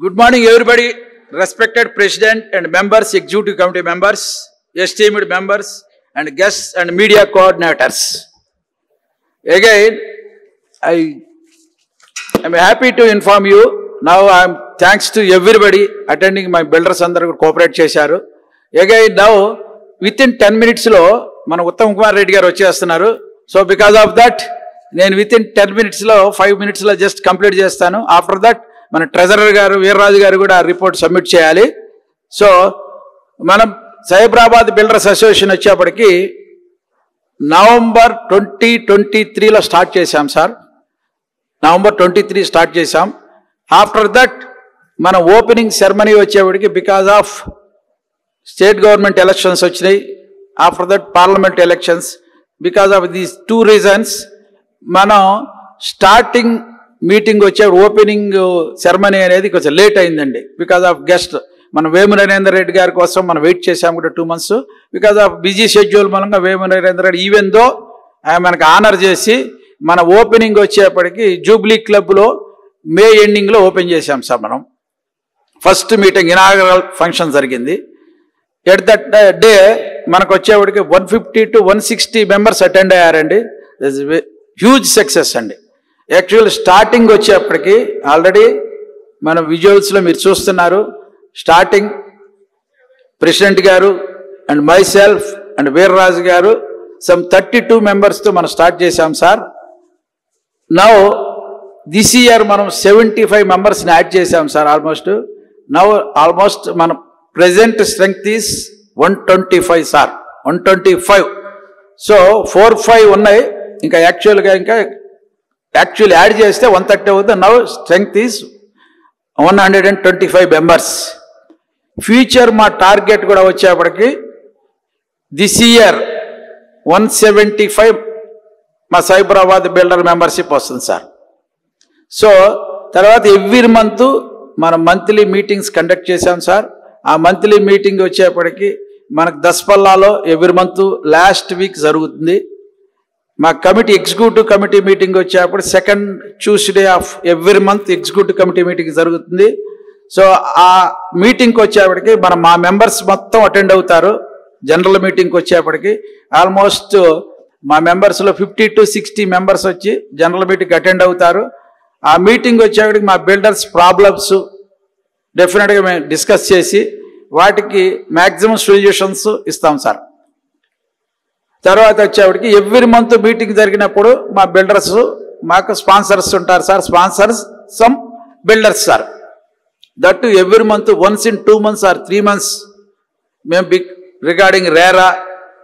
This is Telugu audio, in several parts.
Good morning, everybody. Respected President and members, Executive Committee members, esteemed members, and guests and media coordinators. Again, I am happy to inform you. Now, I am thanks to everybody attending my builders andaru cooperate chesaru. Again, now within 10 minutes lo mana Uttam Kumar Reddy garu vachestunnaru. So because of that, నేను within 10 minutes లో 5 minutes లో జస్ట్ కంప్లీట్ చేస్తాను. ఆఫ్టర్ దట్ మన ట్రెజరర్ గారు వీర్రాజు గారు కూడా ఆ రిపోర్ట్ సబ్మిట్ చేయాలి. సో మనం సైబరాబాద్ బిల్డర్స్ అసోసియేషన్ వచ్చేప్పటికి నవంబర్ 2023లో స్టార్ట్ చేశాం సార్. నవంబర్ 23 స్టార్ట్ చేశాం. ఆఫ్టర్ దట్ మన ఓపెనింగ్ సెరమనీ వచ్చేప్పటికి because of state government elections వచ్చినాయి. After that parliament elections. Because of these 2 reasons మనం స్టార్టింగ్ మీటింగ్ వచ్చే ఓపెనింగ్ సెరమనీ అనేది కొంచెం లేట్ అయిందండి. బికాజ్ ఆఫ్ గెస్ట్ మన వేము నరేందర్ రెడ్డి గారి కోసం మనం వెయిట్ చేశాము కూడా 2 months. Because of busy schedule మూలంగా వేము నరేందర్ రెడ్డి ఈవెన్ దో ఆయన మనకు ఆనర్ చేసి మన ఓపెనింగ్ వచ్చేప్పటికి జూబ్లీ క్లబ్లో మే ఎండింగ్లో ఓపెన్ చేశాం సార్. మనం ఫస్ట్ మీటింగ్ ఇనాగరల్ ఫంక్షన్ జరిగింది. ఎట్ దట్ డే మనకు వచ్చేప్పటికి 150 to 160 మెంబర్స్ అటెండ్ అయ్యారండి. హ్యూజ్ సక్సెస్ అండి. యాక్చువల్ స్టార్టింగ్ వచ్చేప్పటికి ఆల్రెడీ మన విజువల్స్లో మీరు చూస్తున్నారు. స్టార్టింగ్ ప్రెసిడెంట్ గారు and my self and Veerraju గారు సమ్ 32 మెంబర్స్తో మనం స్టార్ట్ చేశాం సార్. నౌ దిస్ ఇయర్ మనం 75 మెంబర్స్ని యాడ్ చేశాం సార్. ఆల్మోస్ట్ మన present strength is 125 sir. 125. So 4-5 ఉన్నాయి. ఇంకా యాక్చువల్గా యాడ్ చేస్తే 130 అవుతుంది. Now strength is 125 members. Future మా టార్గెట్ కూడా వచ్చేప్పటికి దిస్ ఇయర్ 175 మా సైబరాబాద్ బిల్డర్ మెంబర్షిప్ వస్తుంది సార్. సో తర్వాత ఎవ్రీ మంత్ మనం మంత్లీ మీటింగ్స్ కండక్ట్ చేశాం సార్. ఆ మంత్లీ మీటింగ్ వచ్చేప్పటికి మనకు దస్పల్లాలో ఎవ్రీ మంత్ లాస్ట్ వీక్ జరుగుతుంది. మా కమిటీ ఎగ్జిక్యూటివ్ కమిటీ మీటింగ్ వచ్చేప్పుడు second Tuesday of every month executive committee meeting జరుగుతుంది. సో ఆ మీటింగ్కి వచ్చేప్పటికి మా మెంబర్స్ మొత్తం అటెండ్ అవుతారు. జనరల్ మీటింగ్కి వచ్చేప్పటికి ఆల్మోస్ట్ మా మెంబర్స్లో 50 to 60 మెంబర్స్ వచ్చి జనరల్ మీటింగ్కి అటెండ్ అవుతారు. ఆ మీటింగ్ వచ్చేప్పటికి మా బిల్డర్స్ ప్రాబ్లమ్స్ డెఫినెట్గా మేము డిస్కస్ చేసి వాటికి మ్యాక్సిమం సొల్యూషన్స్ ఇస్తాం సార్. తర్వాత వచ్చేప్పటికి ఎవ్రీ మంత్ మీటింగ్ జరిగినప్పుడు మా బిల్డర్స్ మాకు స్పాన్సర్స్ ఉంటారు sir. Sponsors some builders sir. That every month once in 2 months or 3 months మేము రిగార్డింగ్ రేరా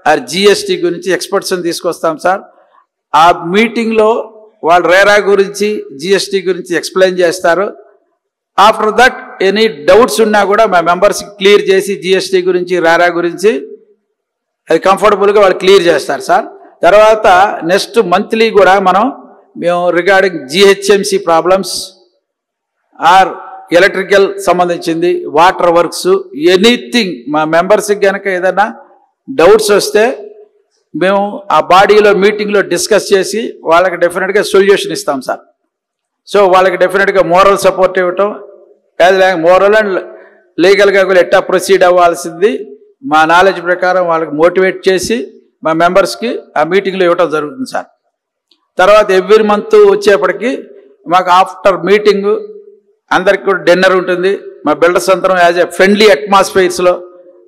ఆర్ జిఎస్టీ గురించి ఎక్స్పర్ట్స్ని తీసుకొస్తాం సార్. ఆ మీటింగ్లో వాళ్ళు రేరా గురించి జిఎస్టీ గురించి ఎక్స్ప్లెయిన్ చేస్తారు. ఆఫ్టర్ దట్ ఎనీ డౌట్స్ ఉన్నా కూడా మా మెంబర్స్కి క్లియర్ చేసి జిఎస్టీ గురించి రేరా గురించి అది కంఫర్టబుల్గా వాళ్ళు క్లియర్ చేస్తారు సార్. తర్వాత నెక్స్ట్ మంత్లీ కూడా మేము regarding GHMC problems are electrical సంబంధించింది వాటర్ వర్క్స్ ఎనీథింగ్ మా మెంబర్స్కి కనుక ఏదైనా డౌట్స్ వస్తే మేము ఆ బాడీలో మీటింగ్లో డిస్కస్ చేసి వాళ్ళకి డెఫినెట్గా సొల్యూషన్ ఇస్తాం సార్. సో వాళ్ళకి డెఫినెట్గా మోరల్ సపోర్ట్ ఇవ్వటం, మోరల్ అండ్ లీగల్గా కూడా ఎట్టా ప్రొసీడ్ అవ్వాల్సింది మా నాలెడ్జ్ ప్రకారం వాళ్ళకి మోటివేట్ చేసి మా మెంబర్స్కి ఆ మీటింగ్లో ఇవ్వటం జరుగుతుంది సార్. తర్వాత ఎవ్రీ మంత్ వచ్చేప్పటికి మాకు ఆఫ్టర్ మీటింగ్ అందరికి కూడా డిన్నర్ ఉంటుంది. మా బిల్డర్స్ అందరం యాజ్ ఎ ఫ్రెండ్లీ అట్మాస్ఫియర్స్లో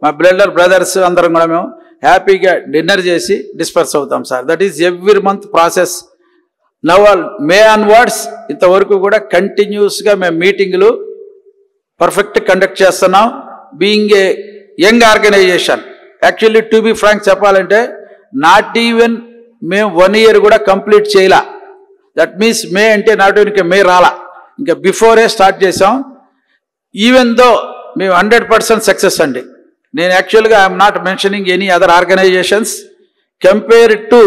మా బిల్డర్ బ్రదర్స్ అందరం కూడా మేము హ్యాపీగా డిన్నర్ చేసి డిస్పర్స్ అవుతాం sir. That is every month process. Now May onwards ఇంతవరకు కూడా కంటిన్యూస్గా మేము మీటింగ్లు పర్ఫెక్ట్ కండక్ట్ చేస్తున్నాం. Being a young organisation actually to be frank చెప్పాలంటే నాట్ ఈవెన్ మేము 1 year కూడా కంప్లీట్ చేయలా. దట్ మీన్స్ మే అంటే నాట్ ఈవెన్ ఇంకా మే రాలా, ఇంకా బిఫోరే స్టార్ట్ చేసాం. ఈవెన్ దో మేము 100% సక్సెస్ అండి. నేను యాక్చువల్గా I'm not mentioning any other organizations compare to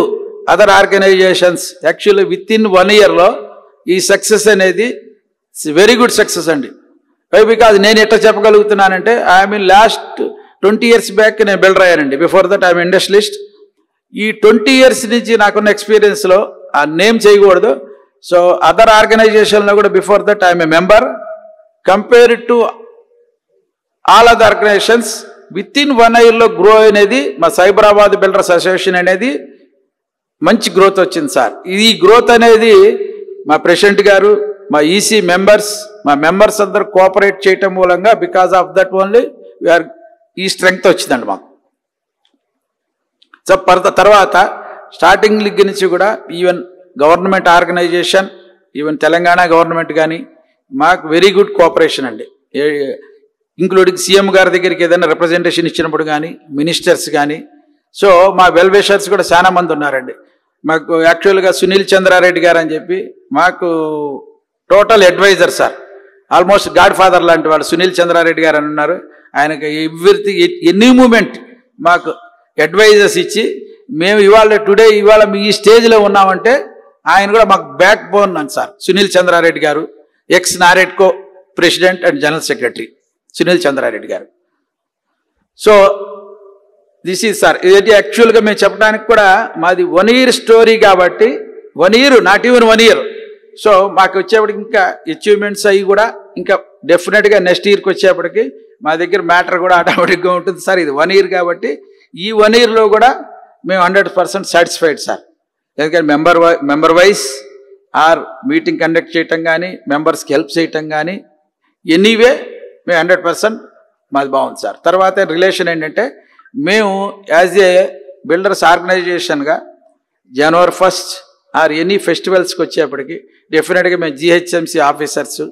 other organizations. Actually within 1 yearలో ఈ సక్సెస్ అనేది వెరీ గుడ్ సక్సెస్ అండి. బికాజ్ నేను ఎట్లా చెప్పగలుగుతున్నానంటే I mean last 20 years back నేను బిల్డర్ అయ్యానండి. Before that I'm industrialist. ఈ 20 years నుంచి నాకున్న ఎక్స్పీరియన్స్లో ఆ నేమ్ చేయకూడదు. సో అదర్ ఆర్గనైజేషన్లో కూడా before that I'm a member. Compare to all other organizations within 1 yearలో గ్రో అనేది మా సైబరాబాద్ బిల్డర్స్ అసోసియేషన్ అనేది మంచి గ్రోత్ వచ్చింది సార్. ఈ గ్రోత్ అనేది మా ప్రెసిడెంట్ గారు, మా ఈసీ మెంబర్స్, మా మెంబర్స్ అందరూ కోఆపరేట్ చేయటం మూలంగా because of that only we are ఈ స్ట్రెంగ్త్ వచ్చిందండి మాకు. సో తర్వాత స్టార్టింగ్ దగ్గర నుంచి కూడా even government organisation, even Telangana government కానీ మాకు వెరీ గుడ్ కోఆపరేషన్ అండి. ఇంక్లూడింగ్ సీఎం గారి దగ్గరికి ఏదైనా రిప్రజెంటేషన్ ఇచ్చినప్పుడు కానీ, మినిస్టర్స్ కానీ. సో మా వెల్ విషర్స్ కూడా చాలా మంది ఉన్నారండి. మాకు యాక్చువల్గా సునీల్ చంద్రారెడ్డి గారు అని చెప్పి మాకు total advisor sir, almost god father లాంటి వాళ్ళు సునీల్ చంద్రారెడ్డి గారు అని ఉన్నారు. ఆయనకి ఎవ్రీథింగ్ ఎనీ మూమెంట్ మాకు అడ్వైజర్స్ ఇచ్చి మేము ఇవాళ ఈ స్టేజ్లో ఉన్నామంటే ఆయన కూడా మాకు బ్యాక్ బోన్ అని సార్. సునీల్ చంద్రారెడ్డి గారు, ex NAREDCO president and general secretary Sunil Chandra Reddy గారు. సో దిస్ ఈజ్ సార్, ఇది యాక్చువల్గా మేము చెప్పడానికి కూడా మాది 1 year స్టోరీ కాబట్టి 1 year, not even 1 year. So మాకు వచ్చేప్పటికి ఇంకా అచీవ్మెంట్స్ అవి కూడా ఇంకా డెఫినెట్గా నెక్స్ట్ ఇయర్కి వచ్చేప్పటికి మా దగ్గర మ్యాటర్ కూడా ఆటోమేటిక్గా ఉంటుంది సార్. ఇది 1 year కాబట్టి ఈ 1 yearలో కూడా మేము 100% సాటిస్ఫైడ్ సార్. ఎందుకంటే member wise or meeting conduct చేయటం కానీ, మెంబర్స్కి హెల్ప్ చేయటం కానీ, ఎనీవే మేము 100% మాది బాగుంది సార్. తర్వాత రిలేషన్ ఏంటంటే మేము యాజ్ ఏ బిల్డర్స్ ఆర్గనైజేషన్గా January 1st ఆర్ ఎనీ ఫెస్టివల్స్కి వచ్చేప్పటికి డెఫినెట్గా మేము జిహెచ్ఎంసీ ఆఫీసర్స్,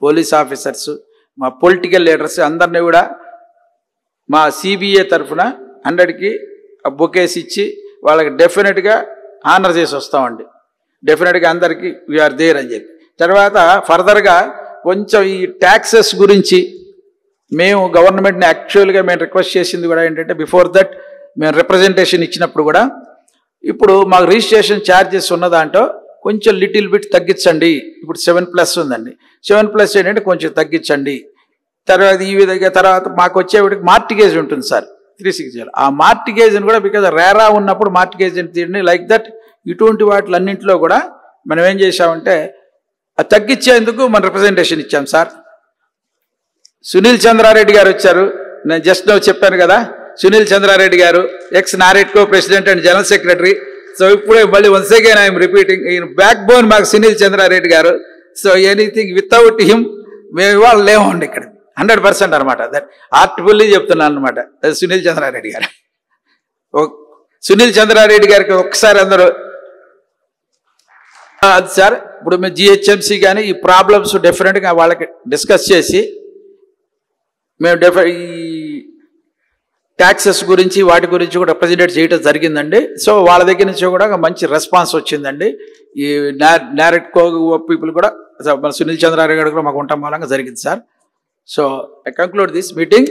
పోలీస్ ఆఫీసర్స్, మా పొలిటికల్ లీడర్స్ అందరినీ కూడా మా సిబిఏ తరఫున 100కి బొకేస్ ఇచ్చి వాళ్ళకి డెఫినెట్గా ఆనర్ చేసి వస్తామండి. డెఫినెట్గా అందరికీ వీఆర్ దేర్ అని చెప్పి. తర్వాత ఫర్దర్గా కొంచెం ఈ ట్యాక్సెస్ గురించి మేము గవర్నమెంట్ని యాక్చువల్గా మేము రిక్వెస్ట్ చేసింది కూడా ఏంటంటే బిఫోర్ దట్ మేము రిప్రజెంటేషన్ ఇచ్చినప్పుడు కూడా ఇప్పుడు మాకు రిజిస్ట్రేషన్ ఛార్జెస్ ఉన్న దాంట్లో కొంచెం లిటిల్ బిట్ తగ్గించండి. ఇప్పుడు 7+ ఉందండి, 7+ ఏంటంటే కొంచెం తగ్గించండి. తర్వాత ఈ విధంగా తర్వాత మాకు వచ్చేవాడికి మార్టిగేజ్ ఉంటుంది సార్ 360. ఆ మార్టిగేజ్ని కూడా బికాజ్ రేరా ఉన్నప్పుడు మార్టిగేజ్ తీయండి లైక్ దట్. ఇటువంటి వాటిలన్నింటిలో కూడా మనం ఏం చేసామంటే అది తగ్గించేందుకు మనం రిప్రజెంటేషన్ ఇచ్చాం సార్. సునీల్ చంద్రారెడ్డి గారు వచ్చారు, నేను జస్ట్ చెప్పాను కదా, సునీల్ చంద్రారెడ్డి గారు ex NAREDCO president and general secretary. So ఇప్పుడే మళ్ళీ వన్స్ అగైన్ ఐఎమ్ రిపీటింగ్, ఈయన బ్యాక్ బోన్ మాకు సునీల్ చంద్రారెడ్డి గారు. సో ఎనీథింగ్ వితౌట్ హిమ్ మేము ఇవాళ లేవండి ఇక్కడ 100% అనమాట. దట్ ఆర్ట్ఫుల్లీ చెప్తున్నాను అనమాట. సునీల్ చంద్రారెడ్డి గారు, సునీల్ చంద్రారెడ్డి గారికి ఒక్కసారి అందరూ అది సార్. ఇప్పుడు మేము జిహెచ్ఎంసీ కానీ ఈ ప్రాబ్లమ్స్ డెఫినెట్గా వాళ్ళకి డిస్కస్ చేసి మేము ఈ ట్యాక్సెస్ గురించి వాటి గురించి కూడా రిప్రజెంటేట్ చేయడం జరిగిందండి. సో వాళ్ళ దగ్గర నుంచి కూడా మంచి రెస్పాన్స్ వచ్చిందండి. ఈ నారెడ్కో పీపుల్ కూడా సునీల్ చంద్రారెడ్డి గారు కూడా మాకు ఉండటం మూలంగా జరిగింది sir. So I conclude this meeting.